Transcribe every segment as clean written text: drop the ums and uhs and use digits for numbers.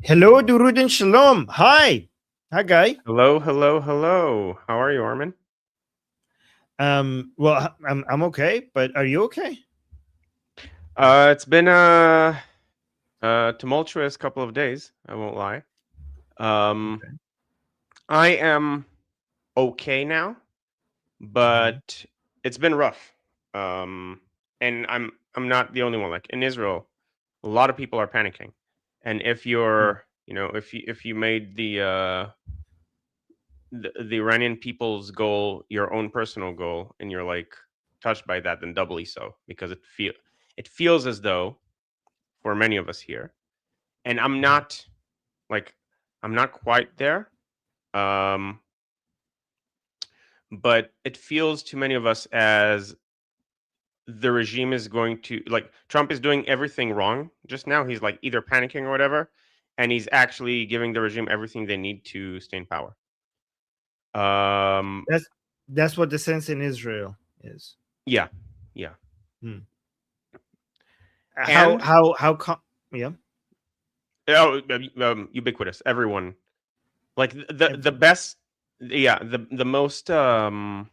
Hello, Durud and Shalom. Hi. Hi, guy. Hello, hello, hello. How are you, Armin? Well, I'm okay, but are you okay? It's been a tumultuous couple of days. I won't lie. Um, Okay. I am okay now, Mhm. but it's been rough. Um, and I'm not the only one. Like in Israel, a lot of people are panicking. And if Mm. you're, if you made the Iranian people's goal your own personal goal, and you're like touched by that, then doubly so because it feels as though for many of us here, and Mhm. like I'm not quite there, um, but it feels to many of us as the regime is going to like Trump is doing everything wrong just now. He's like either panicking or whatever, and he's actually giving the regime everything they need to stay in power. Um, That's that's what the sense in Israel is. yeah, yeah, Hmm. How and how how com- yeah. oh, ubiquitous. Everyone like the Ev- best, yeah, the most the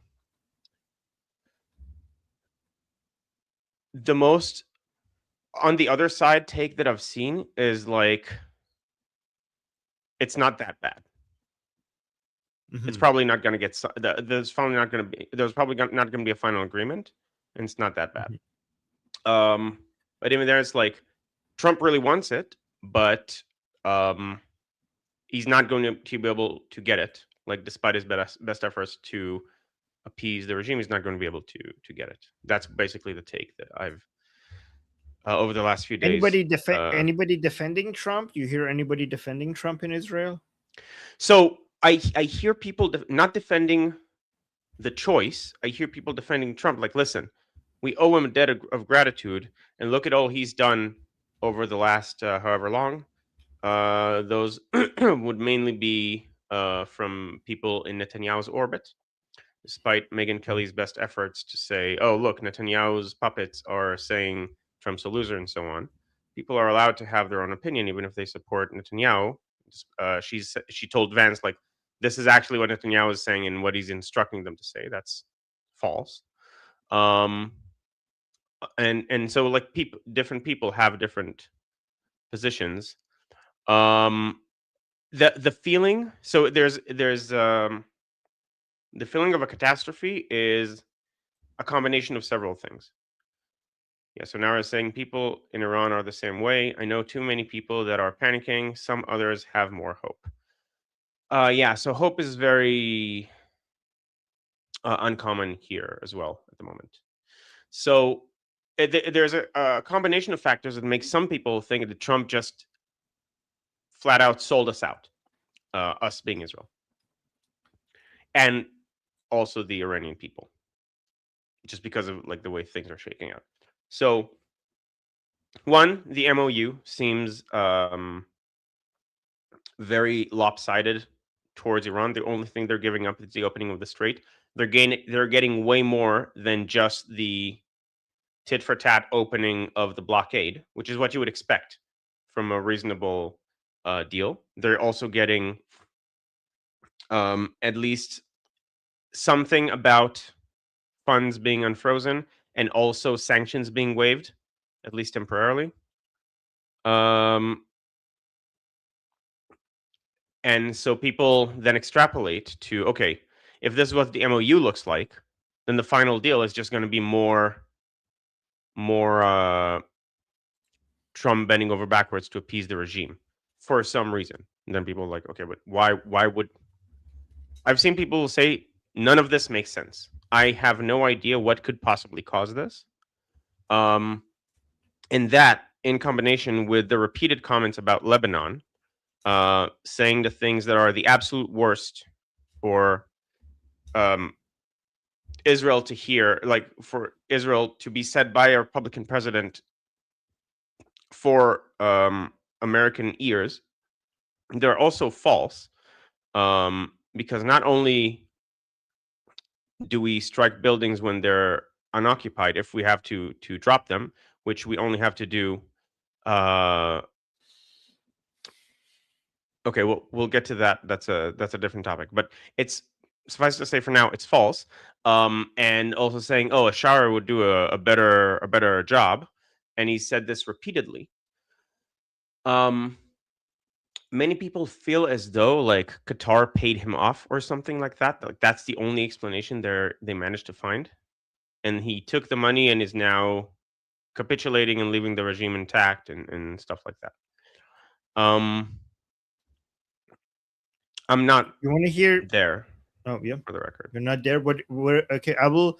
most on the other side take that I've seen is like it's not that bad. It's mhm. probably not going to get there's probably not going to be a final agreement, and it's not that bad. Mhm. Um, but even there, it's like Trump really wants it, but um, he's not going to be able to get it. Like despite his best efforts to appease the regime, he's not going to be able to get it. That's basically the take that I've over the last few days. Anybody defending Trump? You hear anybody defending Trump in Israel? So I hear people not defending the choice. I hear people defending Trump. Like, listen, we owe him a debt of gratitude, and look at all he's done over the last however long. Those would mainly be from people in Netanyahu's orbit, despite Megyn Mm. Kelly's best efforts to say, "Oh, look, Netanyahu's puppets are saying Trump's a loser," and so on. People are allowed to have their own opinion, even if they support Netanyahu. She told Vance like, "This is actually what Netanyahu is saying and what he's instructing them to say." That's false. Um, and so like different people have different positions. Um, the feeling. So there's the feeling of a catastrophe is a combination of several things. Yeah, so now we're saying people in Iran are the same way. I know too many people that are panicking. Some others have more hope. Yeah, so hope is very uncommon here as well at the moment. So there's a combination of factors that make some people think that Trump just flat out sold us out, us being Israel, and also the Iranian people, just because of like the way things are shaking out. So one, the MOU seems very lopsided towards Iran. The only thing they're giving up is the opening of the strait. They're getting way more than just the tit for tat opening of the blockade, which is what you would expect from a reasonable deal. They're also getting at least something about funds being unfrozen and also sanctions being waived, at least temporarily. Um, And so people then extrapolate to okay, if this is what the MOU looks like, then the final deal is just going to be more Trump bending over backwards to appease the regime for some reason. And then people are like, okay, but why would I've seen people say none of this makes sense. I have no idea what could possibly cause this. Um, and that in combination with the repeated comments about Lebanon, saying the things that are the absolute worst for um, Israel to hear, like for Israel to be said by a Republican president for American ears, they're also false because not only do we strike buildings when they're unoccupied if we have to drop them, which we only have to do uh, Okay, we'll get to that. That's a different topic, but it's suffice to say for now it's false. And also saying, oh, a shower would do a better job, and he said this repeatedly. Um, Many people feel as though like Qatar paid him off or something like that. Like that's the only explanation they managed to find, and he took the money and is now capitulating and leaving the regime intact and stuff like that. Um, I'm not You want to hear? there Oh, yeah. for the record. You're not there. What? Where? Okay, I will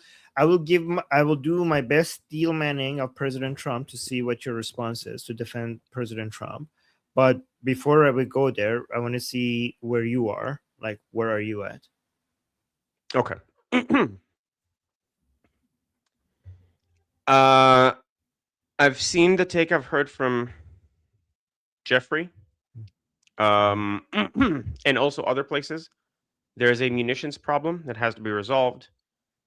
do my best steel manning of President Trump to see what your response is to defend President Trump. But before I would go there, I want to see where you are. Like, where are you at? Okay. uh, I've seen the take. I've heard from Jeffrey, and also other places. There's a munitions problem that has to be resolved.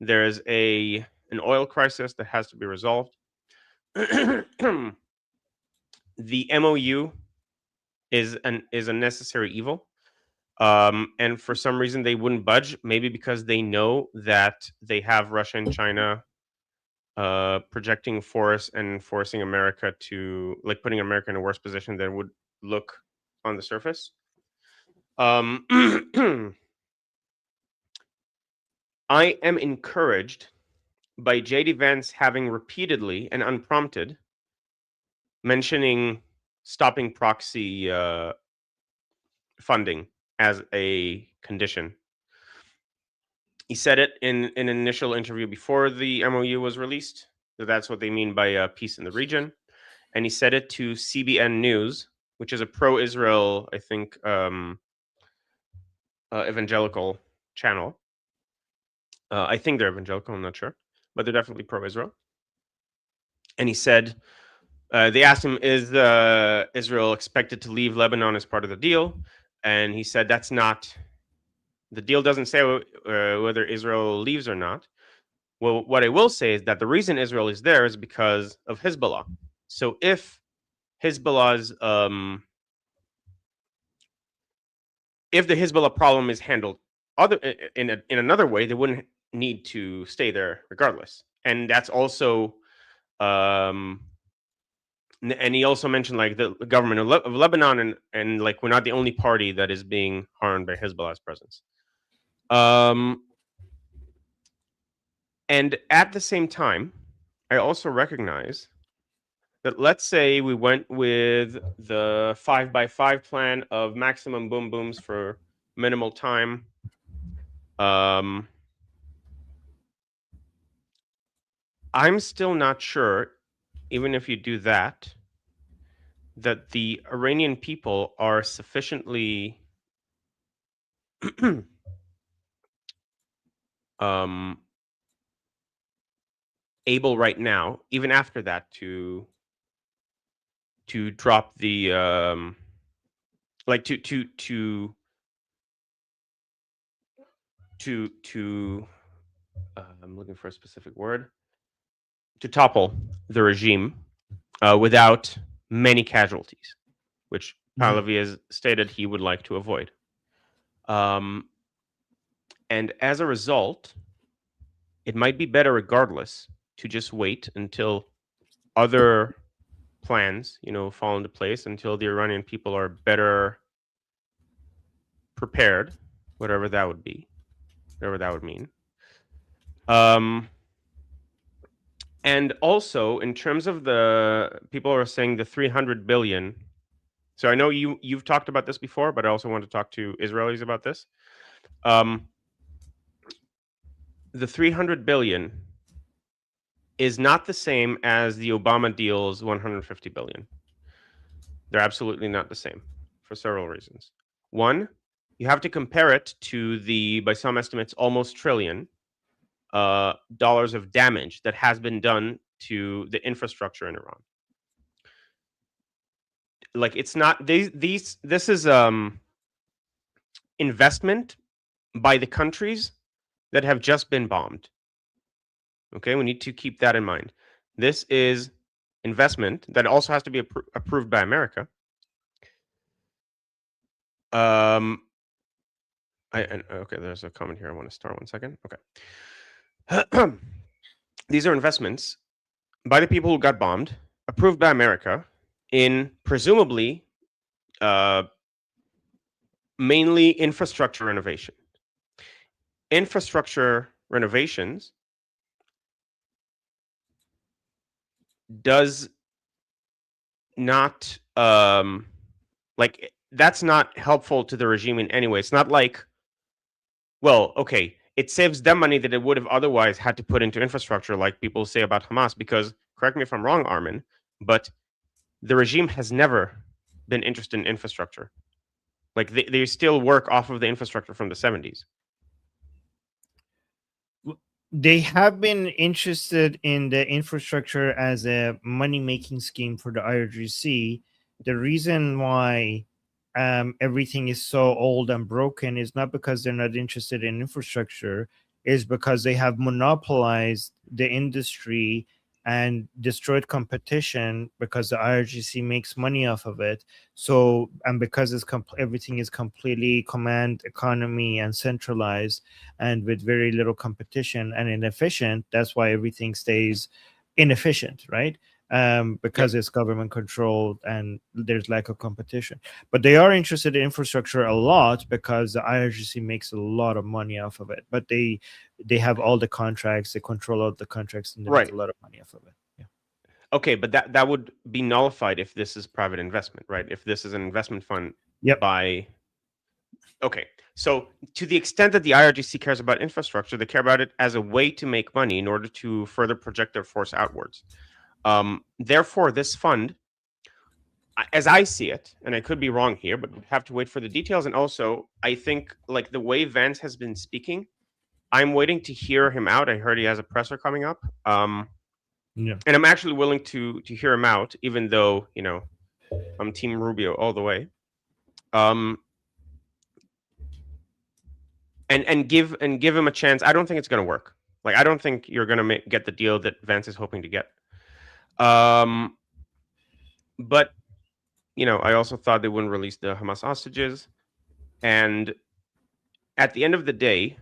There's an oil crisis that has to be resolved. The MOU is a necessary evil. And for some reason they wouldn't budge, maybe because they know that they have Russia and China projecting force and forcing America to like putting America in a worse position than would look on the surface. Um, I am encouraged by JD Vance having repeatedly and unprompted mentioning stopping proxy funding as a condition. He said it in an initial interview before the MOU was released. That's what they mean by peace in the region. And he said it to CBN News, which is a pro-Israel, I think, evangelical channel. I think they're evangelical. I'm not sure, but they're definitely pro-Israel. And he said, they asked him, "Is Israel expected to leave Lebanon as part of the deal?" And he said, "That's not the deal. Doesn't say whether Israel leaves or not. Well, what I will say is that the reason Israel is there is because of Hezbollah. So if Hezbollah's if the Hezbollah problem is handled in another way, they wouldn't need to stay there regardless. And that's also um, and he also mentioned like the government of Lebanon and like we're not the only party that is being harmed by Hezbollah's presence. Um, and at the same time, I also recognize that let's say we went with the 5x5 plan of maximum boom booms for minimal time. I'm still not sure, even if you do that, that the Iranian people are sufficiently um, able right now, even after that, to drop the like to I'm looking for a specific word, to topple the regime without many casualties, which Mhm. Pahlavi has stated he would like to avoid. Um, and as a result, it might be better regardless to just wait until other plans, fall into place, until the Iranian people are better prepared, whatever that would be, whatever that would mean. Um, and also in terms of the people are saying the 300 billion. So I know you've talked about this before, but I also want to talk to Israelis about this. Um, the 300 billion is not the same as the Obama deal's 150 billion. They're absolutely not the same for several reasons. One, you have to compare it to the, by some estimates, almost trillion dollars of damage that has been done to the infrastructure in Iran. Like it's not these this is investment by the countries that have just been bombed. Okay, we need to keep that in mind. This is investment that also has to be approved by America Okay, there's a comment here. I want to start 1 second. Okay. These are investments by the people who got bombed, approved by America, in presumably uh, mainly infrastructure renovation. Infrastructure renovations does not like that's not helpful to the regime in any way. It's not like, well, okay, it saves them money that it would have otherwise had to put into infrastructure, like people say about Hamas. Because correct me if I'm wrong, Armin, but the regime has never been interested in infrastructure. Like they still work off of the infrastructure from the 70s. They have been interested in the infrastructure as a money making scheme for the IRGC. The reason why everything is so old and broken is not because they're not interested in infrastructure, is because they have monopolized the industry and destroyed competition because the IRGC makes money off of it. So, and because everything is completely command economy and centralized and with very little competition and inefficient, that's why everything stays inefficient, right? Yep. Because it's government controlled and there's lack of competition. But they are interested in infrastructure a lot because the IRGC makes a lot of money off of it. But they have all the contracts, they control all the contracts, and they make Right. a lot of money off of it. Yeah. Okay, but that would be nullified if this is private investment, right? If this is an investment fund Yep. by okay. So to the extent that the IRGC cares about infrastructure, they care about it as a way to make money in order to further project their force outwards. Therefore, this fund, as I see it, and I could be wrong here, but we have to wait for the details. And also, I think like the way Vance has been speaking, I'm waiting to hear him out. I heard he has a presser coming up, Yeah. and I'm actually willing to hear him out, even though I'm Team Rubio all the way. Um, and give him a chance. I don't think it's going to work. Like I don't think you're going to get the deal that Vance is hoping to get. Um, but I also thought they wouldn't release the Hamas hostages, and at the end of the day,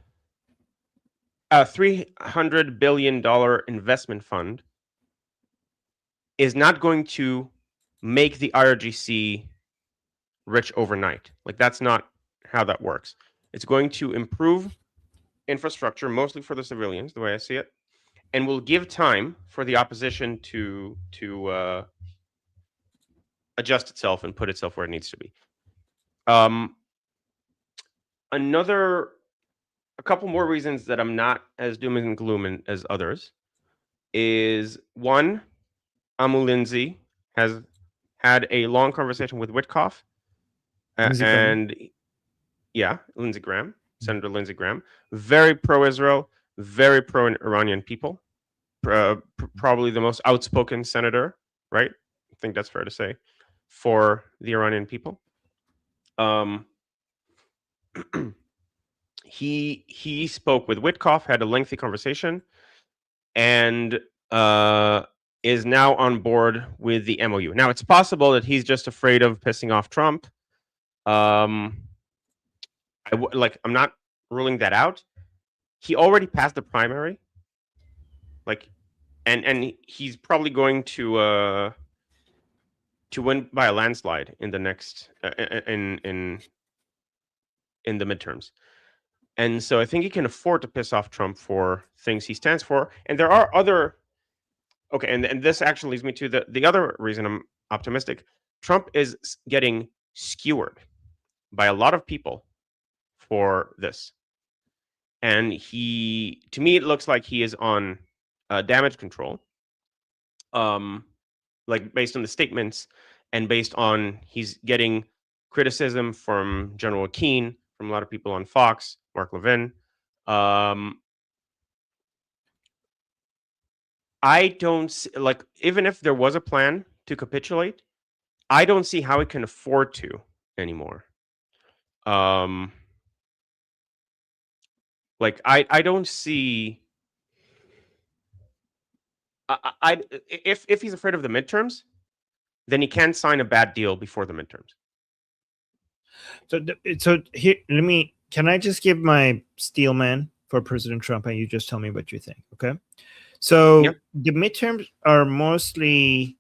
a $300 billion investment fund is not going to make the IRGC rich overnight. Like that's not how that works. It's going to improve infrastructure, mostly for the civilians, the way I see it, and will give time for the opposition to adjust itself and put itself where it needs to be. Um, another, a couple more reasons that I'm not as doom and gloom as others is one, Amu Lindsay has had a long conversation with Witkoff, Lindsey Graham. and yeah, Lindsey Graham, Senator Lindsey Graham, very pro-Israel, very pro-Iranian people, probably the most outspoken senator, right? I think that's fair to say, for the Iranian people. Um, he spoke with Witkoff, had a lengthy conversation, and is now on board with the MOU. Now, it's possible that he's just afraid of pissing off Trump. Um, I'm not ruling that out. He already passed the primary, like, and he's probably going to win by a landslide in the next in the midterms. And so I think he can afford to piss off Trump for things he stands for. And there are other okay, and this actually leads me to the other reason I'm optimistic. Trump is getting skewered by a lot of people for this. And to me, it looks like he is on damage control. Like based on the statements and based on he's getting criticism from General Keane, from a lot of people on Fox, Mark Levin. I don't see, like, even if there was a plan to capitulate, I don't see how it can afford to anymore. Um, like I don't see. If he's afraid of the midterms, then he can't sign a bad deal before the midterms. So here, let me. Can I just give my steel man for President Trump, and you just tell me what you think? Okay. Yeah. So the midterms are mostly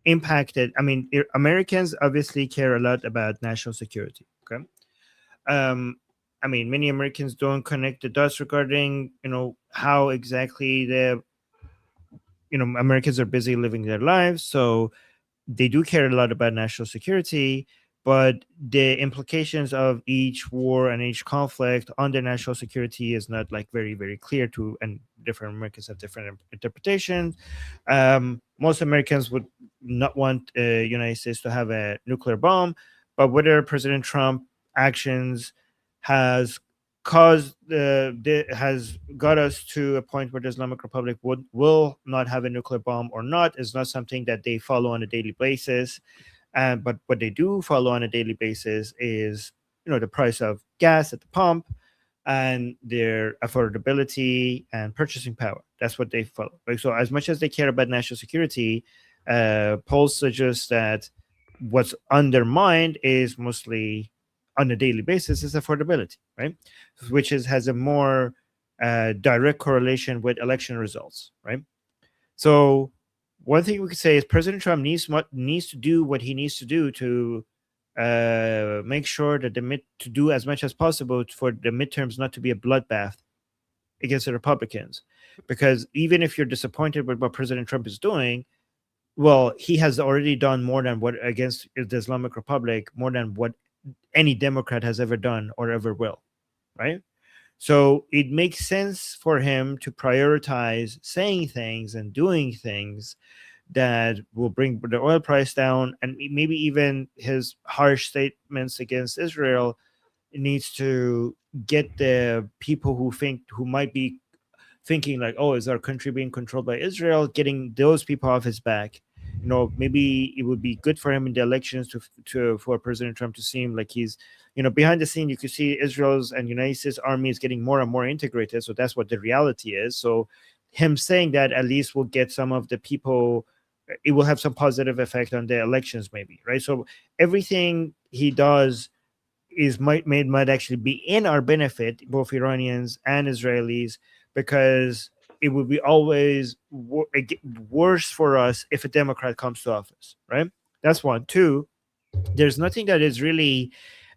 impacted. I mean, Americans obviously care a lot about national security. Okay. Um, I mean, many Americans don't connect the dots regarding how exactly the Americans are busy living their lives, so they do care a lot about national security, but the implications of each war and each conflict on their national security is not like very, very clear to, and different Americans have different interpretations. Most Americans would not want United States to have a nuclear bomb, but whether President Trump actions has has got us to a point where the Islamic Republic will not have a nuclear bomb or not is not something that they follow on a daily basis. But what they do follow on a daily basis is the price of gas at the pump and their affordability and purchasing power. That's what they follow. Like, so as much as they care about national security, polls suggest that what's undermined is mostly on a daily basis is affordability, right? Which has a more direct correlation with election results, right? So one thing we could say is President Trump needs to do what he needs to do to make sure that to do as much as possible for the midterms not to be a bloodbath against the Republicans, because even if you're disappointed with what President Trump is doing, well, he has already done more than what against the Islamic Republic, more than what any Democrat has ever done or ever will, right? So it makes sense for him to prioritize saying things and doing things that will bring the oil price down, and maybe even his harsh statements against Israel needs to get the people who might be thinking like, oh, is our country being controlled by Israel, getting those people off his back. Maybe it would be good for him in the elections to for President Trump to seem like he's, behind the scene. You could see Israel's and United States army is getting more and more integrated. So that's what the reality is. So him saying that at least will get some of the people. It will have some positive effect on the elections, maybe, right? So everything he does might actually be in our benefit, both Iranians and Israelis, because it would be always worse for us if a Democrat comes to office, right? That's one. Two, there's nothing that is really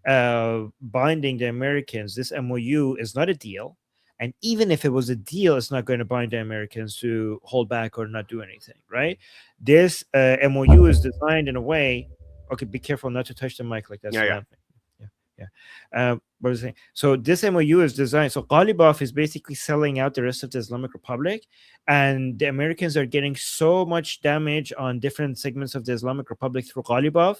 binding the Americans. This MOU is not a deal. And even if it was a deal, it's not going to bind the Americans to hold back or not do anything, right? This MOU is designed in a way. Okay, be careful not to touch the mic like that's Yeah. Yeah. loud. Yeah, yeah. What was I saying? So this MOU is designed. So Ghalibaf is basically selling out the rest of the Islamic Republic, and the Americans are getting so much damage on different segments of the Islamic Republic through Ghalibaf,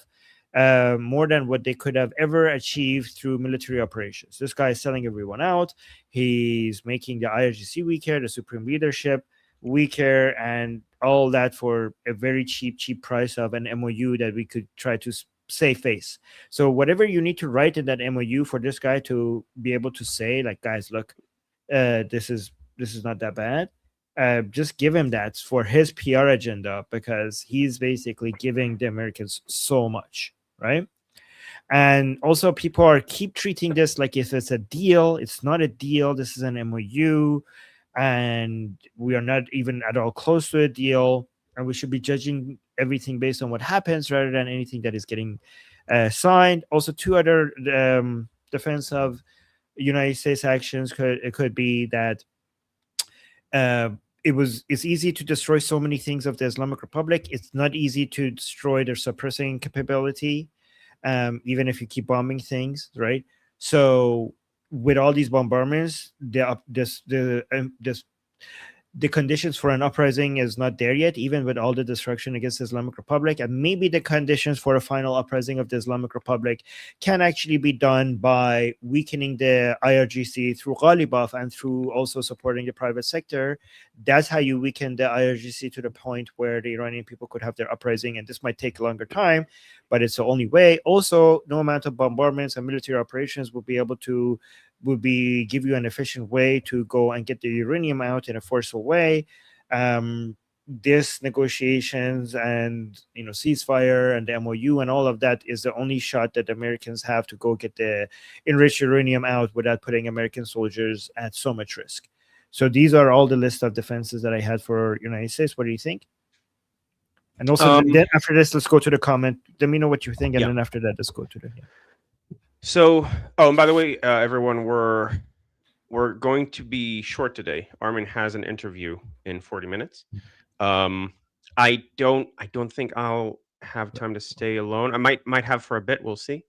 more than what they could have ever achieved through military operations. This guy is selling everyone out. He's making the IRGC weaker, the Supreme Leadership weaker, and all that for a very cheap price of an MOU that we could try to save face. So whatever you need to write in that MOU for this guy to be able to say, like, guys, look, this is not that bad. Just give him that for his PR agenda, because he's basically giving the Americans so much, right? And also, people are keep treating this like if it's a deal. It's not a deal. This is an MOU, and we are not even at all close to a deal. And we should be judging everything based on what happens rather than anything that is getting signed. Also, two other defense of United States actions could be that uh, it's easy to destroy so many things of the Islamic Republic. It's not easy to destroy their suppressing capability, even if you keep bombing things, right? So with all these bombardments, the conditions for an uprising is not there yet, even with all the destruction against the Islamic Republic. And maybe the conditions for a final uprising of the Islamic Republic can actually be done by weakening the IRGC through Ghalibaf and through also supporting the private sector. That's how you weaken the IRGC to the point where the Iranian people could have their uprising. And this might take a longer time, but it's the only way. Also, no amount of bombardments and military operations will be able to give you an efficient way to go and get the uranium out in a forceful way. this negotiations and ceasefire and the MOU and all of that is the only shot that Americans have to go get the enriched uranium out without putting American soldiers at so much risk. So these are all the list of defenses that I had for United States. What do you think? And also, Um, then after this, let's go to the comment. Let me know what you think, and yeah. then after that, let's go to the. Yeah. So, and by the way, everyone, we're going to be short today. Armin has an interview in 40 minutes. I don't think I'll have time to stay alone. I might have for a bit. We'll see.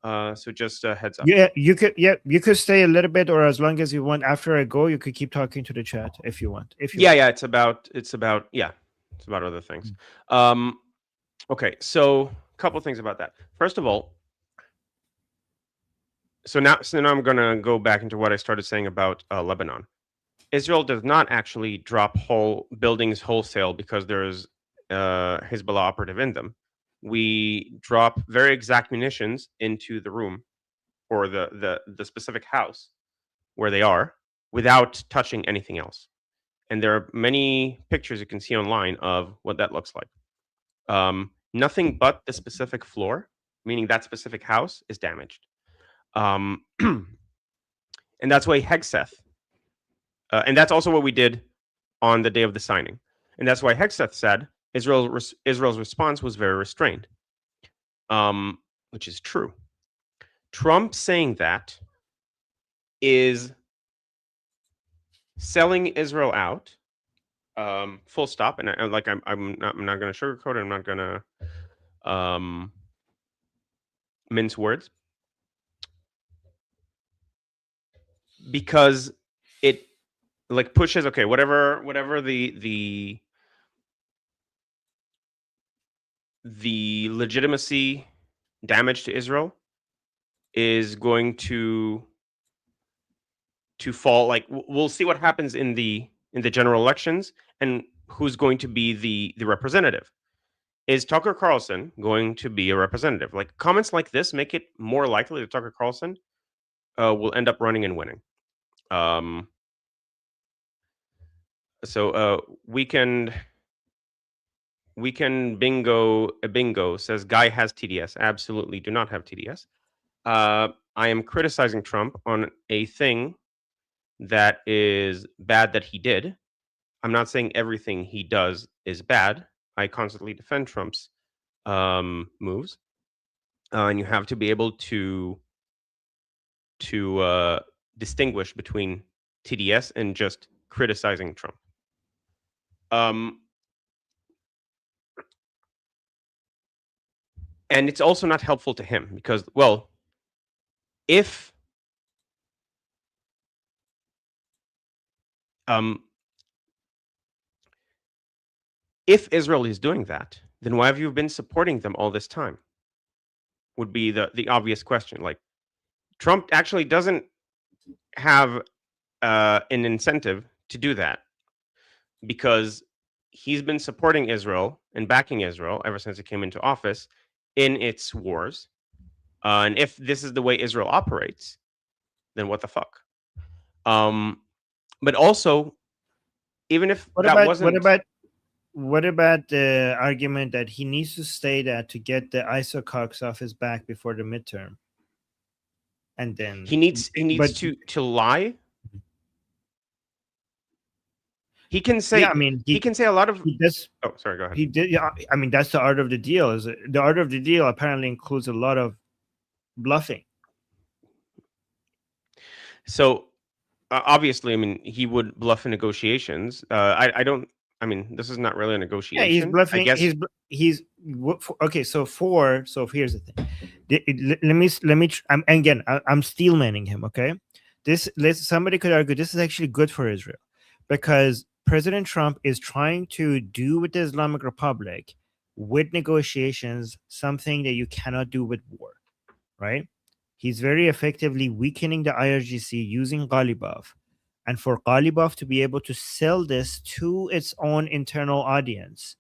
So just a heads up. Yeah, you could. Yeah, you could stay a little bit, or as long as you want. After I go, you could keep talking to the chat if you want. If you Yeah, want. yeah. It's about other things. Um, okay, so a couple things about that. First of all, so now I'm gonna go back into what I started saying about Lebanon. Israel does not actually drop whole buildings wholesale because there's Hezbollah operative in them. We drop very exact munitions into the room or the specific house where they are without touching anything else. And there are many pictures you can see online of what that looks like. Nothing but the specific floor, meaning that specific house, is damaged. And that's why Hegseth, and that's also what we did on the day of the signing. And that's why Hegseth said Israel's response was very restrained, which is true. Trump saying that is selling Israel out, full stop. And I'm not going to sugarcoat it. I'm not going to mince words, because it like pushes whatever the legitimacy damage to Israel is going to fall. Like we'll see what happens in the general elections and who's going to be the representative. Is Tucker Carlson going to be a representative? Like comments like this make it more likely that Tucker Carlson will end up running and winning. So weekend bingo says Guy has TDS. Absolutely do not have TDS. I am criticizing Trump on a thing that is bad that he did. I'm not saying everything he does is bad. I constantly defend Trump's moves, and you have to be able to distinguish between TDS and just criticizing Trump. And it's also not helpful to him because, well, if if Israel is doing that, then why have you been supporting them all this time? Would be the obvious question. Like Trump actually doesn't have an incentive to do that because he's been supporting Israel and backing Israel ever since it came into office in its wars. And if this is the way Israel operates, then what the fuck? But also, even if What that about wasn't, what about the argument that he needs to stay there to get the isocox off his back before the midterm, and then he needs but to lie. He can yeah, say I mean he can say a lot of. he does Oh, sorry. Go ahead. he did. Yeah, I mean that's the art of the deal. Is the art of the deal apparently includes a lot of bluffing. So obviously, I mean, he would bluff in negotiations. I don't. I mean, this is not really a Yeah, he's negotiation. I bluffing. guess Okay. So here's the thing. Let me. I'm steel manning him. Okay, somebody could argue this is actually good for Israel because President Trump is trying to do with the Islamic Republic with negotiations something that you cannot do with war, right? He's very effectively weakening the IRGC using Ghalibaf. And for Ghalibaf to be able to sell this to its own internal audience,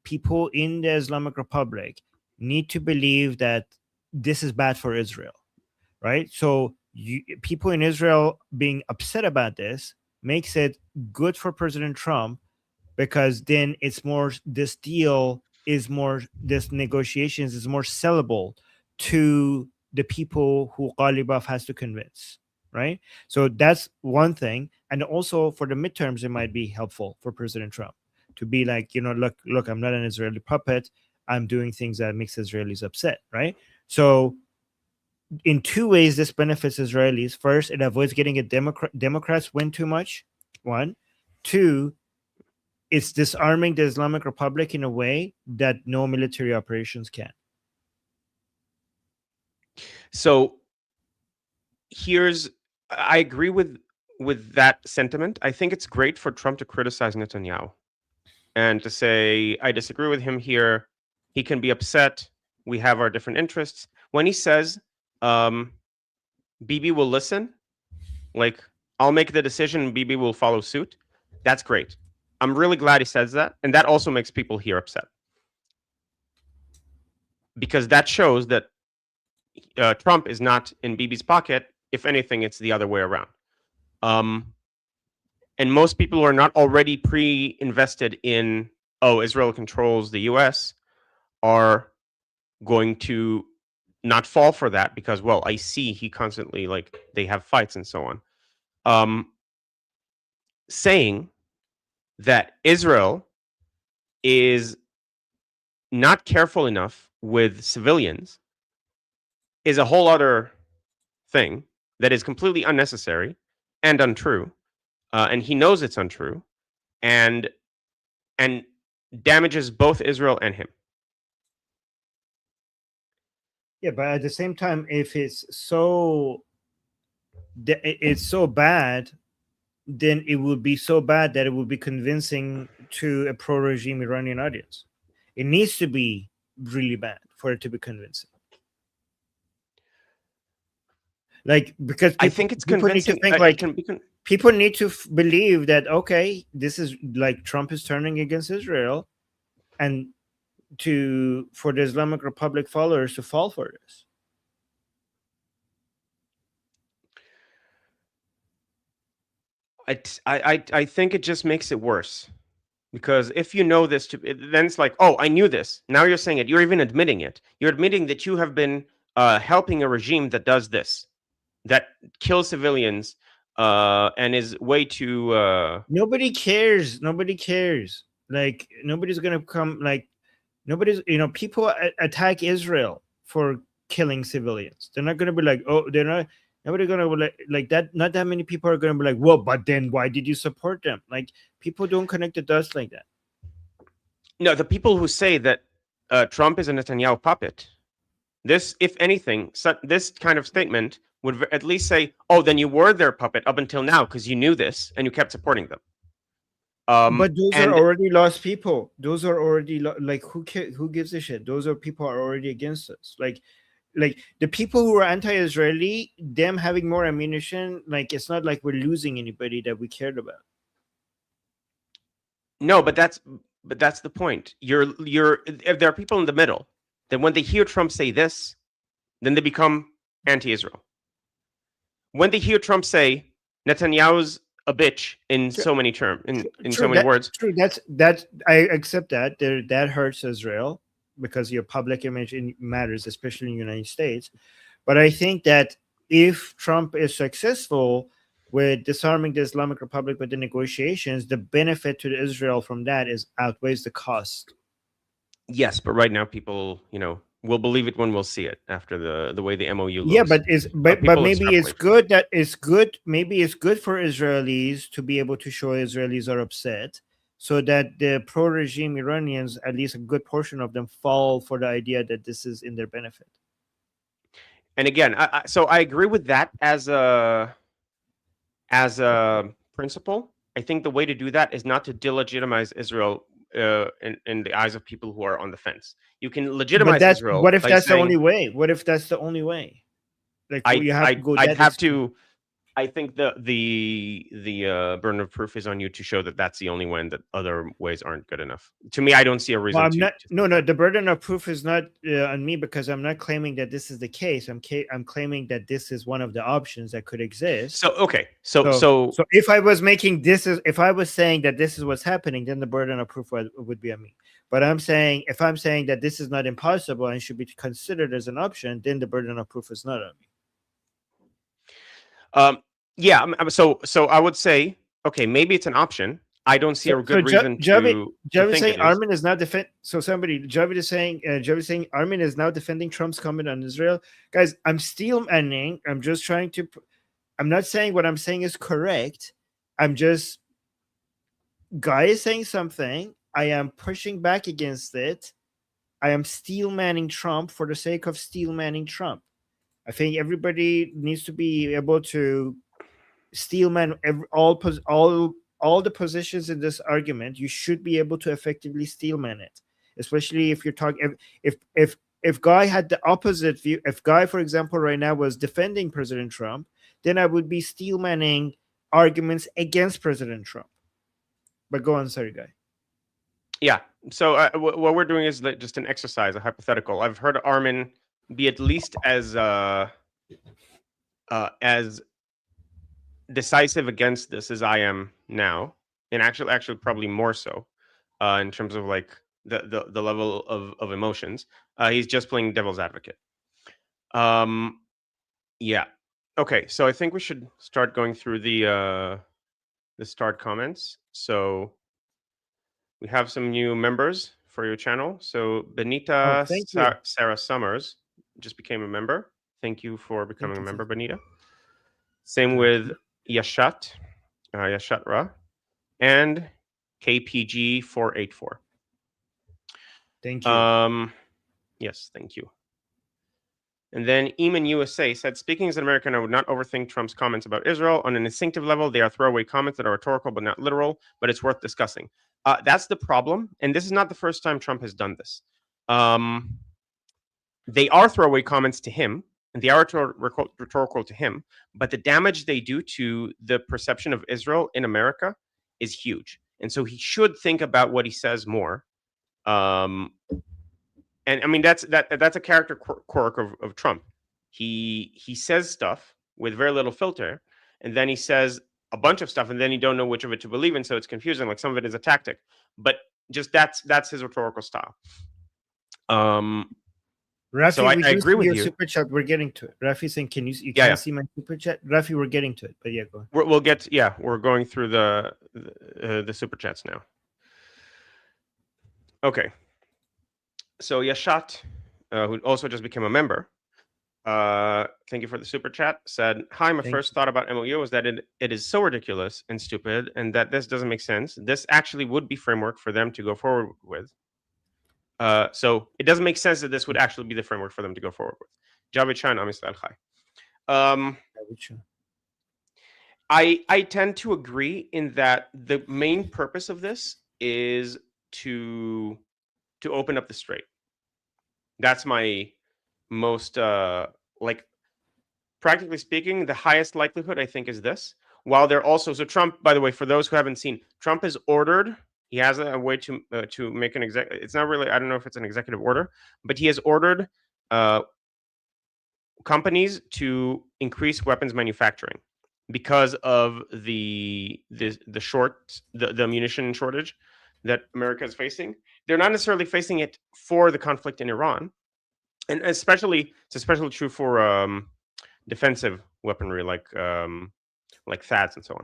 people in the Islamic Republic need to believe that this is bad for Israel, right? So people in Israel being upset about this makes it good for President Trump because then it's more, this deal is more, this negotiations is more sellable to the people who Ghalibaf has to convince, right? So that's one thing. And also for the midterms, it might be helpful for President Trump to be like, look, I'm not an Israeli puppet. I'm doing things that makes Israelis upset, right? So in two ways, this benefits Israelis. First, it avoids getting a Democrats win too much. One, two, it's disarming the Islamic Republic in a way that no military operations can. So here's I agree with that sentiment. I think it's great for Trump to criticize Netanyahu and to say I disagree with him here. He can be upset. We have our different interests. When he says Bibi will listen, like I'll make the decision and Bibi will follow suit, that's great. I'm really glad he says that, and that also makes people here upset because that shows that Trump is not in Bibi's pocket. If anything, it's the other way around. And most people who are not already pre-invested in, oh, Israel controls the US, are going to not fall for that because, well, I see he constantly, like, they have fights and so on. Saying that Israel is not careful enough with civilians is a whole other thing that is completely unnecessary and untrue. And he knows it's untrue, and damages both Israel and him. Yeah, but at the same time, if it's so bad, then it would be so bad that it would be convincing to a pro-regime Iranian audience. It needs to be really bad for it to be convincing. Like, because I think it's people need to convincing. think like people need to believe that, okay, this is like Trump is turning against Israel, and for the Islamic Republic followers to fall for this. I think it just makes it worse, because if you know this, then it's like, oh, I knew this. Now you're saying it. You're even admitting it. You're admitting that you have been helping a regime that does this, that kills civilians, and is way too. Nobody cares. Nobody cares. Like, nobody's gonna come. Like, nobody's. People attack Israel for killing civilians. They're not gonna be like, oh, they're not. Nobody gonna be like that. Not that many people are gonna be like, well, but then why did you support them? Like, people don't connect the dots like that. No, the people who say that Trump is a Netanyahu puppet, this, if anything, this kind of statement would at least say, oh, then you were their puppet up until now because you knew this and you kept supporting them. But those are already lost people. Those are already like, who gives a shit? Those are people are already against us. Like the people who are anti-Israeli, them having more ammunition. Like, it's not like we're losing anybody that we cared about. No, but that's the point. If there are people in the middle, then when they hear Trump say this, then they become anti-Israel. When they hear Trump say Netanyahu's a bitch in so many terms, in so many words. True. That's I accept that. That hurts Israel because your public image matters, especially in the United States. But I think that if Trump is successful with disarming the Islamic Republic with the negotiations, the benefit to Israel from that outweighs the cost. Yes, but right now people, we'll believe it when we'll see it after the way the MOU looks. Yeah, but maybe it's good that it's good. Maybe it's good for Israelis to be able to show Israelis are upset, so that the pro-regime Iranians, at least a good portion of them, fall for the idea that this is in their benefit. And again, so I agree with that as a principle. I think the way to do that is not to delegitimize Israel in the eyes of people who are on the fence. You can legitimize Israel. What if that's the only way? What if that's the only way? Like, you have to go. I think the burden of proof is on you to show that that's the only way, and that other ways aren't good enough. To me, I don't see a Well, reason I'm to not. to No, think no. that. The burden of proof is not on me because I'm not claiming that this is the case. I'm claiming that this is one of the options that could exist. So okay, so So, so so if I was making this is if I was saying that this is what's happening, then the burden of proof would be on me. But I'm saying if I'm saying that this is not impossible and should be considered as an option, then the burden of proof is not on me. um yeah, so I would say okay, maybe it's an option. I don't see So, a so good reason to Javid is think saying it is. Armin is now defend. So somebody Javid is saying Armin is now defending Trump's comment on Israel. Guys, I'm still manning. I'm just trying to. I'm not saying what I'm saying is correct. I'm just guy is saying something. I am pushing back against it. I am steel manning Trump for the sake of steel manning Trump. I think everybody needs to be able to steelman all the positions in this argument. You should be able to effectively steelman it, especially if you're talking if Guy had the opposite view. If Guy, for example, right now was defending President Trump, then I would be steelmanning arguments against President Trump. But go on, sorry, Guy. Yeah. So what we're doing is just an exercise, a hypothetical. I've heard Armin be at least as decisive against this as I am now, and actually probably more so, in terms of like the level of emotions. He's just playing devil's advocate. Um, yeah. Okay, so I think we should start going through the start comments. So we have some new members for your channel. So Oh, Benita thank you. Sarah Summers just became a member. Thank you for Thank becoming a you. member, Benita. Same Thank with you. Yashat, Yashat Ra, and KPG 484. Thank you. Yes, thank you. And then Eamon USA said, speaking as an American, I would not overthink Trump's comments about Israel. On an instinctive level, they are throwaway comments that are rhetorical but not literal, but it's worth discussing. That's the problem. And this is not the first time Trump has done this. They are throwaway comments to him, and they are rhetorical to him, but the damage they do to the perception of Israel in America is huge. And so he should think about what he says more. And I mean that's a character quirk of Trump. He says stuff with very little filter, and then he says a bunch of stuff, and then you don't know which of it to believe in, so it's confusing. Like some of it is a tactic, but just that's his rhetorical style. So Rafi, we I do agree see with your you. super chat. We're getting to it. Rafi saying, "Can you Yeah, can't yeah. see my super chat?" Rafi, we're getting to it. But yeah, go on. We'll get yeah. We're going through the super chats now. Okay. So Yashat, who also just became a member, thank you for the super chat, said, hi, my Thank first thought about MOU is that it is so ridiculous and stupid and that this doesn't make sense. This actually would be framework for them to go forward with. So it doesn't make sense that this would actually be the framework for them to go forward with. Javid Chan, Amis Al Khai. you. I tend to agree in that the main purpose of this is to open up the strait. That's my most like practically speaking, the highest likelihood I think is this. While they're also so Trump, by the way, for those who haven't seen, Trump has ordered. He has a way to make an exec. It's not really. I don't know if it's an executive order, but he has ordered uh, companies to increase weapons manufacturing because of the munition shortage that America is facing. They're not necessarily facing it for the conflict in Iran, and it's especially true for defensive weaponry like THAADs and so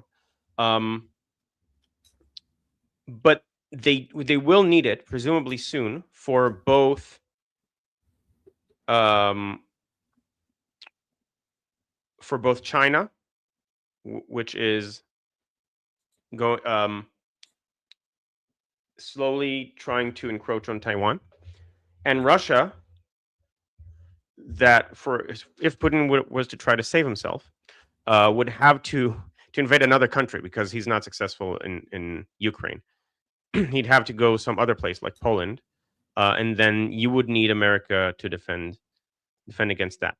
on. But they will need it presumably soon um, for both China, which is going slowly trying to encroach on Taiwan, and Russia. That for if Putin was to try to save himself, would have to invade another country because he's not successful in Ukraine. He'd have to go some other place like Poland, and then you would need America to defend against that.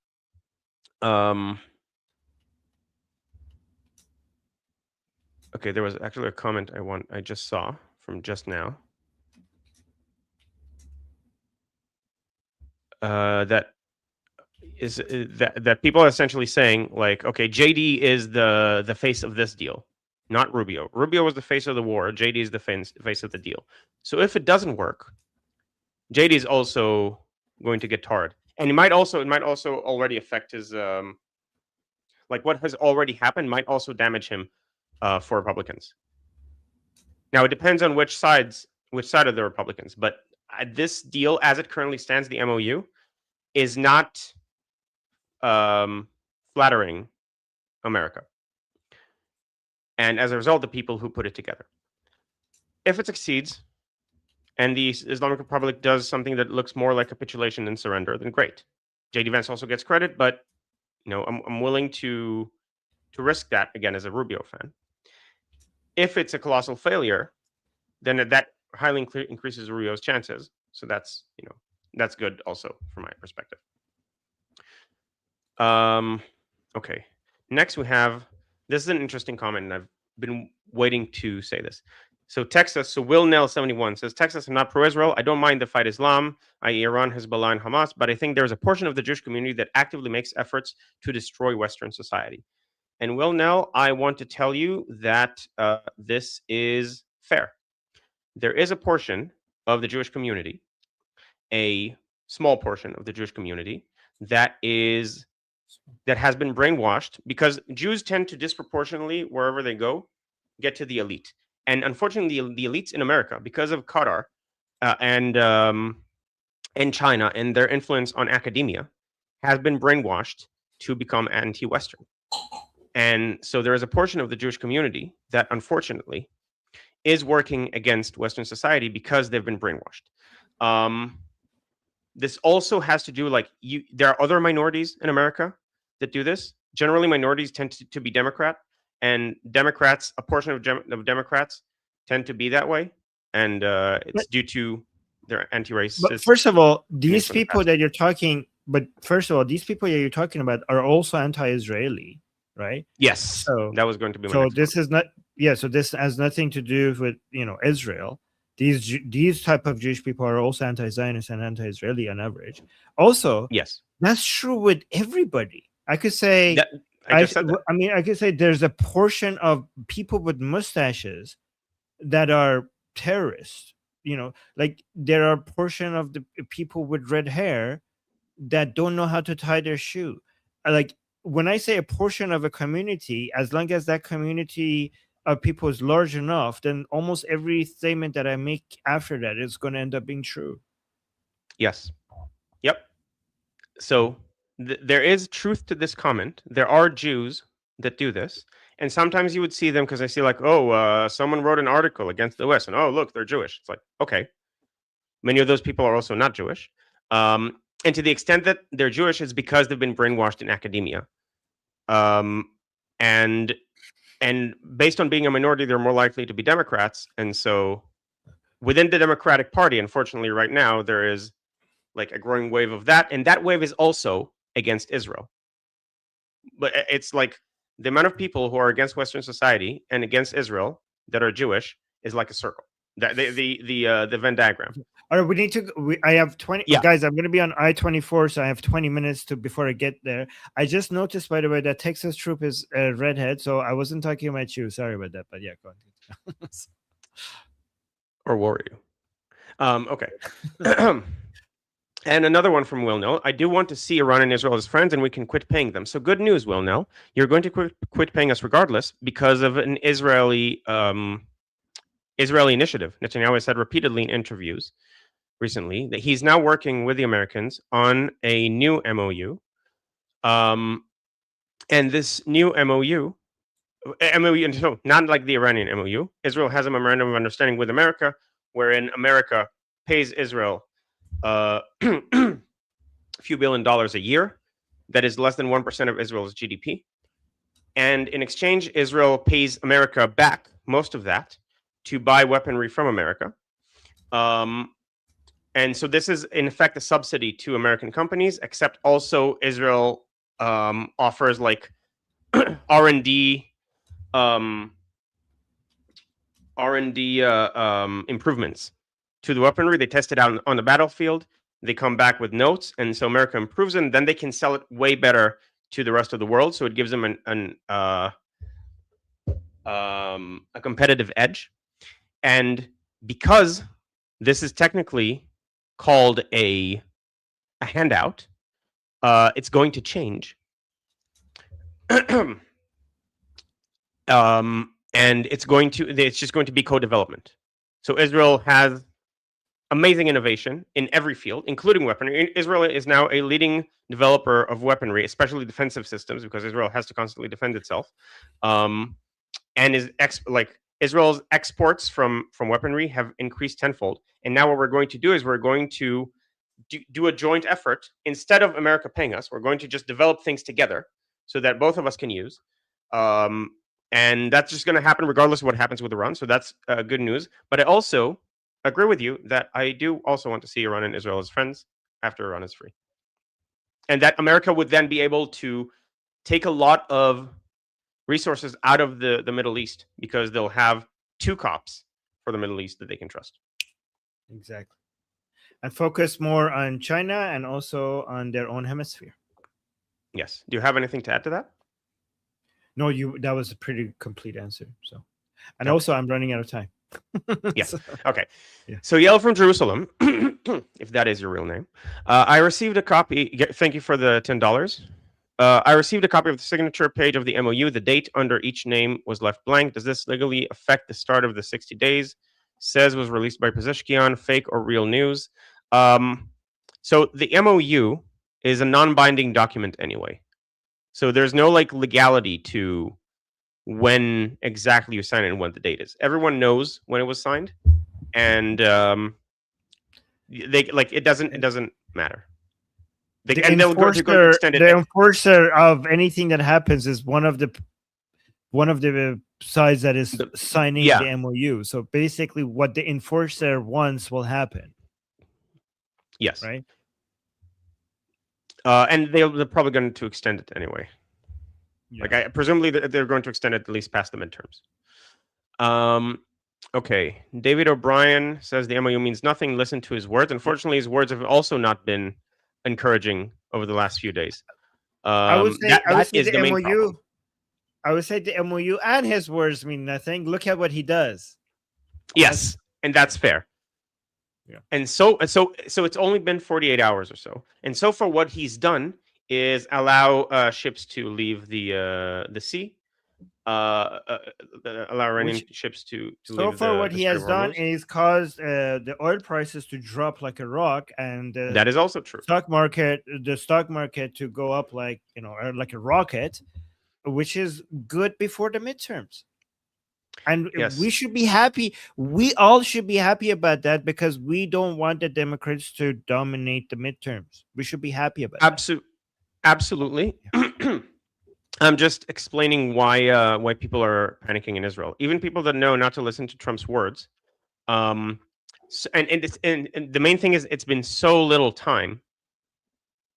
Okay, there was actually a comment I just saw from just now. That is that people are essentially saying like, okay, JD is the face of this deal, not Rubio. Rubio was the face of the war. JD is the face of the deal. So if it doesn't work, JD is also going to get tarred, and it might also already affect his like what has already happened might also damage him for Republicans. Now it depends on which side of the Republicans, but this deal, as it currently stands, the MOU is not um, flattering America, and as a result, the people who put it together. If it succeeds, and the Islamic Republic does something that looks more like capitulation than surrender, then great. JD Vance also gets credit, but I'm willing to risk that again as a Rubio fan. If it's a colossal failure, then that highly increases Rubio's chances. So that's good also from my perspective. Okay. Next we have, this is an interesting comment, and I've been waiting to say this. So Texas, so Will Nell 71 says, Texas, I'm not pro-Israel. I don't mind the fight Islam, i.e. Iran, Hezbollah, and Hamas, but I think there's a portion of the Jewish community that actively makes efforts to destroy Western society. And Will Nell, I want to tell you that this is fair. There is a portion of the Jewish community, a small portion of the Jewish community, that has been brainwashed, because Jews tend to disproportionately, wherever they go, get to the elite. And unfortunately, the elites in America, because of Qatar and China and their influence on academia, has been brainwashed to become anti-Western. And so there is a portion of the Jewish community that, unfortunately, is working against Western society because they've been brainwashed. This also has to do, like, there are other minorities in America that do this. Generally, minorities tend to be Democrat, and Democrats, a portion of Democrats, tend to be that way, and it's But, due to their but anti-racist first of all, opinions these from the people past. that you're talking, but first of all, these people that you're talking about are also anti-Israeli, right? Yes, So, that was going to be my so next this comment. is not, yeah. So this has nothing to do with Israel. These type of Jewish people are also anti-Zionist and anti-Israeli on average. Also, Yes, that's true with everybody. I could say, that I just said that. I mean, I could say there's a portion of people with mustaches that are terrorists. Like there are a portion of the people with red hair that don't know how to tie their shoe. Like when I say a portion of a community, as long as that community of people is large enough, then almost every statement that I make after that is going to end up being true. Yes. Yep. So there is truth to this comment. There are Jews that do this, and sometimes you would see them because I see, like, oh, someone wrote an article against the West, and oh, look, they're Jewish. It's like, okay, many of those people are also not Jewish, and to the extent that they're Jewish, it's because they've been brainwashed in academia, um, and based on being a minority, they're more likely to be Democrats, and so within the Democratic Party, unfortunately, right now there is like a growing wave of that, and that wave is also against Israel. But it's like the amount of people who are against Western society and against Israel that are Jewish is like a circle. That the Venn diagram. All right, we need to. I have 20 Yeah. guys. I'm going to be on I-24, so I have 20 minutes to before I get there. I just noticed, by the way, that Texas Troop is a redhead, so I wasn't talking about you. Sorry about that, but yeah, go on. Or worry you. Okay. And another one from Will Nell. I do want to see Iran and Israel as friends, and we can quit paying them. So good news, Will Nell. You're going to quit paying us regardless because of an Israeli initiative. Netanyahu has said repeatedly in interviews recently that he's now working with the Americans on a new MOU. And this new MOU, so not like the Iranian MOU, Israel has a memorandum of understanding with America, wherein America pays Israel a few $1 billion a year. That is less than 1% of Israel's GDP. And in exchange, Israel pays America back most of that to buy weaponry from America. And so this is, in effect, a subsidy to American companies, except also Israel offers like R&D R&D improvements to the weaponry. They test it out on the battlefield. They come back with notes, and so America improves it. And then they can sell it way better to the rest of the world. So it gives them a competitive edge. And because this is technically called a handout, it's going to change. And it's just going to be co-development. So Israel has amazing innovation in every field, including weaponry. Israel is now a leading developer of weaponry, especially defensive systems, because Israel has to constantly defend itself. And Israel's exports from weaponry have increased tenfold. And now what we're going to do is we're going to do a joint effort. Instead of America paying us, we're going to just develop things together so that both of us can use. And that's just going to happen regardless of what happens with Iran. So that's good news. But I also agree with you that I do also want to see Iran and Israel as friends after Iran is free. And that America would then be able to take a lot of resources out of the Middle East because they'll have two cops for the Middle East that they can trust. Exactly. And focus more on China and also on their own hemisphere. Yes. Do you have anything to add to that? No, that was a pretty complete answer. So, and Okay. also I'm running out of time. Yeah. So, okay. Yeah. So Yale from Jerusalem, if that is your real name, I received a copy. Thank you for the $10. I received a copy of the signature page of the MOU. The date under each name was left blank. Does this legally affect the start of the 60 days? Says was released by Pezeshkian. Fake or real news? So the MOU is a non-binding document anyway. So there's no legality to when exactly you sign it and when the date is. Everyone knows when it was signed, and it doesn't matter. The and they're going to extend it. The enforcer of anything that happens is one of the sides that is signing the MOU. So basically, what the enforcer wants will happen. Yes. Right. And they're probably going to extend it anyway. Yeah. Presumably they're going to extend it at least past the midterms. Okay. David O'Brien says the MOU means nothing. Listen to his words. Unfortunately, his words have also not been encouraging over the last few days. I would say the main problem. I would say the MOU and his words mean nothing. Look at what he does. Yes, and that's fair. Yeah. And so it's only been 48 hours or so. And so far, what he's done is allow ships to leave the sea. Allow Iranian ships to leave. So far, what he has done is caused the oil prices to drop like a rock, and that is also true. The stock market to go up like a rocket, which is good before the midterms. And yes, we should be happy. We all should be happy about that because we don't want the Democrats to dominate the midterms. We should be happy about that. Absolutely. Yeah. I'm just explaining why people are panicking in Israel. Even people that know not to listen to Trump's words. And the main thing is it's been so little time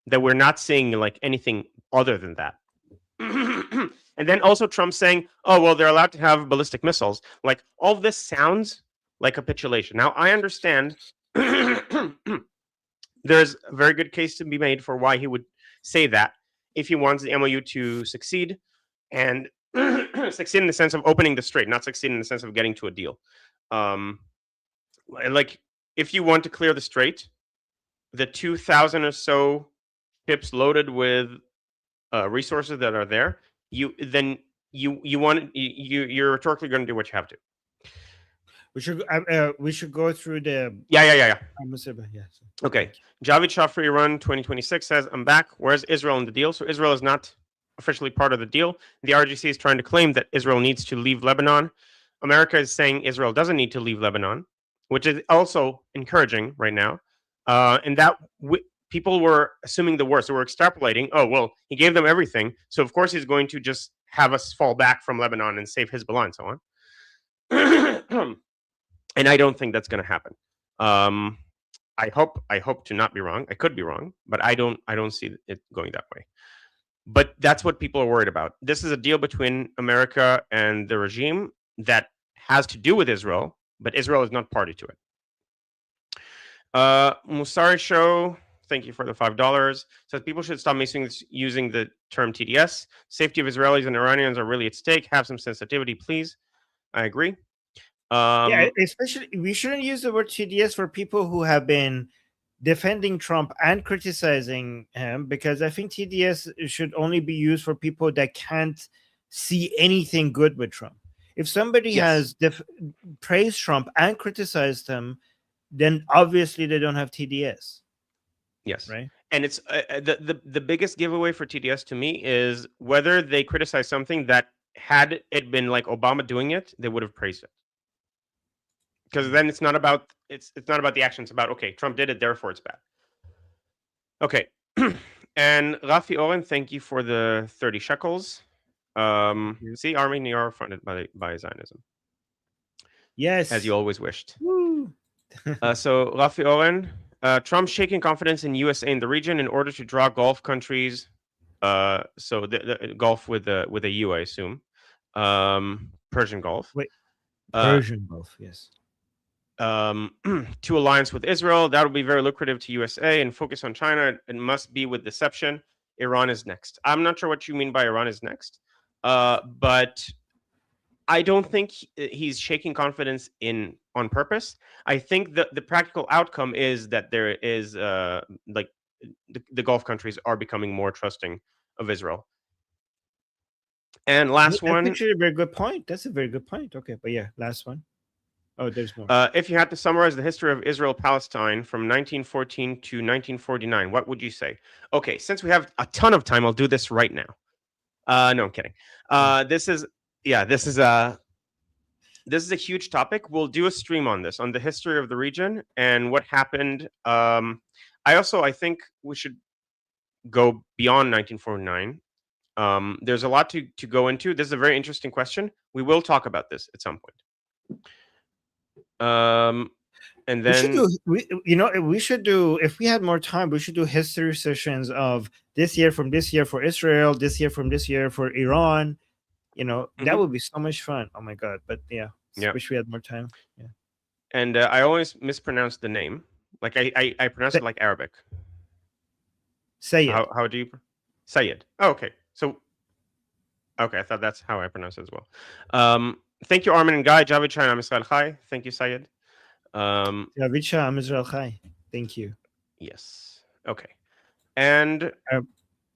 that we're not seeing anything other than that. And then also Trump saying, oh, well, they're allowed to have ballistic missiles. All this sounds like capitulation. Now, I understand there's a very good case to be made for why he would say that if he wants the MOU to succeed and succeed in the sense of opening the strait, not succeed in the sense of getting to a deal. If you want to clear the strait, the 2,000 or so ships loaded with resources that are there, you're rhetorically going to do what you have to. We should go through the yeah. Okay. Javid Shafri Run 2026 says, I'm back. Where's Israel in the deal? So Israel is not officially part of the deal. The RGC is trying to claim that Israel needs to leave Lebanon. America is saying Israel doesn't need to leave Lebanon, which is also encouraging right now. And that people were assuming the worst. They were extrapolating. Oh, well, he gave them everything. So, of course, he's going to just have us fall back from Lebanon and save Hezbollah and so on. And I don't think that's going to happen. I hope to not be wrong. I could be wrong, but I don't see it going that way. But that's what people are worried about. This is a deal between America and the regime that has to do with Israel, but Israel is not party to it. Musari Show, thank you for the $5. Says people should stop using the term TDS. Safety of Israelis and Iranians are really at stake. Have some sensitivity, please. I agree. Yeah, especially we shouldn't use the word TDS for people who have been defending Trump and criticizing him, because I think TDS should only be used for people that can't see anything good with Trump. If somebody Yes. has praised Trump and criticized him, then obviously they don't have TDS, Yes. right? And it's the biggest giveaway for TDS to me is whether they criticize something that, had it been like Obama doing it, they would have praised it. Because then it's not about the action. It's about, okay, Trump did it, therefore it's bad. Okay. And Rafi Oren, thank you for the 30 shekels. See, Armin, you are funded by Zionism, as you Yes. always wished. Woo. So Rafi Oren, Trump shaking confidence in USA in the region in order to draw Gulf countries. So the Gulf with a U, I assume. Persian Gulf. Wait, Uh, Persian Gulf, yes. to alliance with Israel. That will be very lucrative to USA and focus on China. It must be with deception. Iran is next. I'm not sure what you mean by Iran is next, but I don't think he's shaking confidence on purpose. I think the practical outcome is that there is like the Gulf countries are becoming more trusting of Israel. And last That's one, actually a very good point. That's a very good point. Okay, but yeah, last one. Oh, there's more. if you had to summarize the history of Israel Palestine from 1914 to 1949, what would you say? Okay, since we have a ton of time, I'll do this right now. No, I'm kidding. This is yeah, this is a huge topic. We'll do a stream on this, on the history of the region and what happened. I think we should go beyond 1949. There's a lot to go into. This is a very interesting question. We will talk about this at some point. And We should then do we should do, if we had more time, we should do history sessions of this year from this year for Israel, this year from this year for Iran. That mhm, would be so much fun. Oh my god. But yeah, yeah. wish we had more time. Yeah. And I always mispronounce the name. Like I pronounce Say, it like Arabic. say it. How do you Sayed? Oh, okay. So okay, I thought that's how I pronounce it as well. Thank you, Armin and Guy. Javid China Misrael Chai. Thank you, Sayed. Yavicha Am Israel Chai. Thank you. Yes. Okay. And Uh,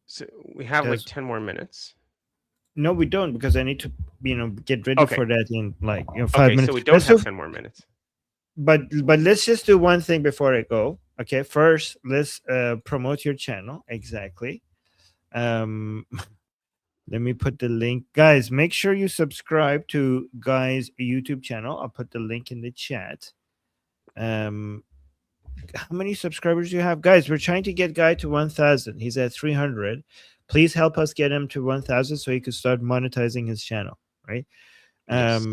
so we have like does 10 more minutes. No, we don't, because I need to get ready Okay. for that in like Okay, 5 minutes. so we don't Let's do, have 10 more minutes. but let's just do one thing before I go. Okay, first let's promote your channel. Exactly. um Let me put the link. Guys, make sure you subscribe to Guy's YouTube channel. I'll put the link in the chat. How many subscribers do you have? Guys, we're trying to get Guy to 1,000. He's at 300. Please help us get him to 1,000 so he could start monetizing his channel, right? Yes.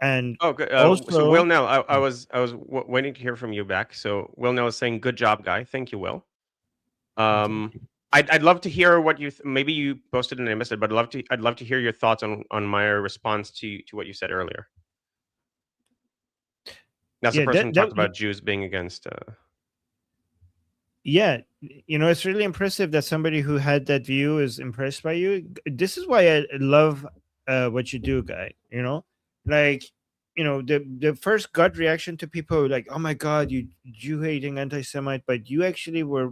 And Oh, good. So Will also, Nell, I was waiting to hear from you back. So Will Nell is saying, "Good job, Guy. Thank you, Will." thank Um, you. I'd love to hear what you maybe you posted and I missed it, but I'd love to hear your thoughts on my response to what you said earlier. That's the Yeah, person who talked about Jews being against. yeah, it's really impressive that somebody who had that view is impressed by you. This is why I love what you do, Guy. Like, the first gut reaction to people like, oh my god, you Jew hating anti-Semite, but you actually were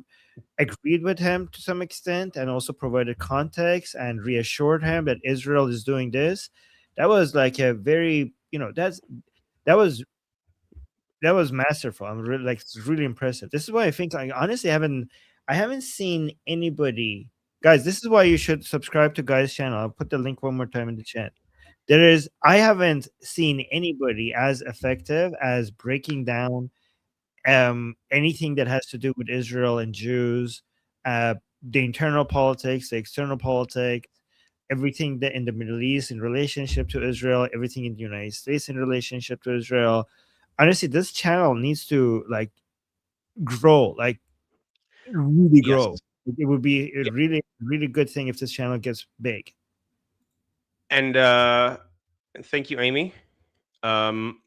agreed with him to some extent and also provided context and reassured him that Israel is doing this. That was like a very, that was masterful. I'm really, like, it's really impressive. This is why I think, like, honestly, I haven't seen anybody. Guys, this is why you should subscribe to Guy's channel. I'll put the link one more time in the chat. I haven't seen anybody as effective as breaking down anything that has to do with Israel and Jews, the internal politics, the external politics, everything that in the Middle East in relationship to Israel, everything in the United States in relationship to Israel. Honestly, this channel needs to, like, grow, like, really Yes. grow. It would be a Yeah. really, really good thing if this channel gets big. And thank you, Amy. Um,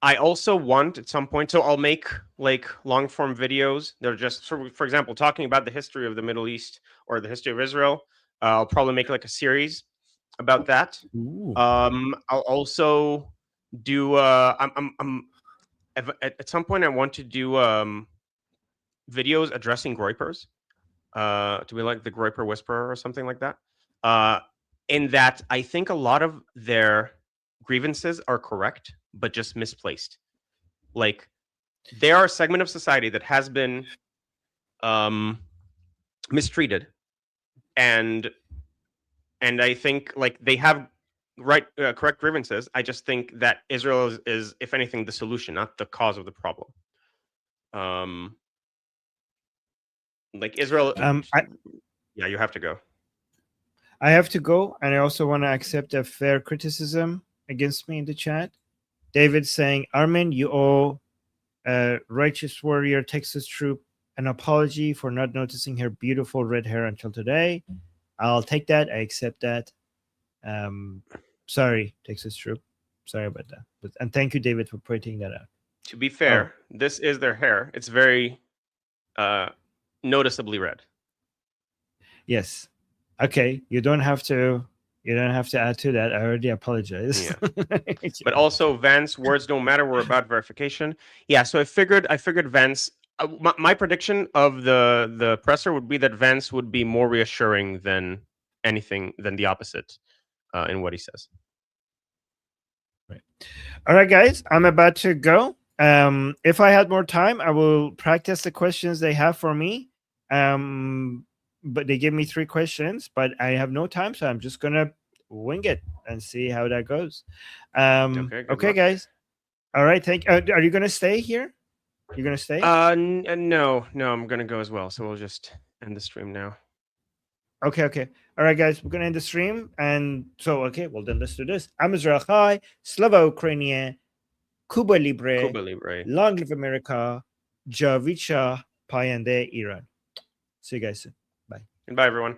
I also want at some point, so I'll make like long form videos. They're just, for example, talking about the history of the Middle East or the history of Israel. I'll probably make like a series about that. Ooh. I'll also do. At some point, I want to do videos addressing groypers. To be like the groyper whisperer or something like that. Uh, in that, I think a lot of their grievances are correct, but just misplaced. Like they are a segment of society that has been mistreated, and I think like they have correct grievances. I just think that Israel is if anything the solution, not the cause of the problem. Um, like Israel, I, yeah, you have to go. I have to go, and I also want to accept a fair criticism against me in the chat. David saying, Armin, you owe Righteous Warrior Texas Troop an apology for not noticing her beautiful red hair until today. I'll take that. I accept that. Sorry, Texas Troop. Sorry about that. And thank you, David, for pointing that out. To be fair, this is their hair. It's very noticeably red. Yes. Okay. You don't have to add to that. I already apologize. Yeah. But also Vance words don't matter. We're about verification. Yeah. So I figured Vance. My prediction of the presser would be that Vance would be more reassuring than anything than the opposite in what he says. Right. All right, guys. I'm about to go. If I had more time, I will practice the questions they have for me. But they give me 3 questions, but I have no time, so I'm just gonna wing it and see how that goes. Okay, guys. All right, thank you. Are you gonna stay here? You're gonna stay? No, I'm gonna go as well. So we'll just end the stream now. Okay. All right, guys, we're gonna end the stream, and so okay, well then let's do this. I'm Israel Chai, Slava Ukrainian, Cuba Libre, Long Live America, Javicha Payande Iran. See you guys soon. Bye. And bye, everyone.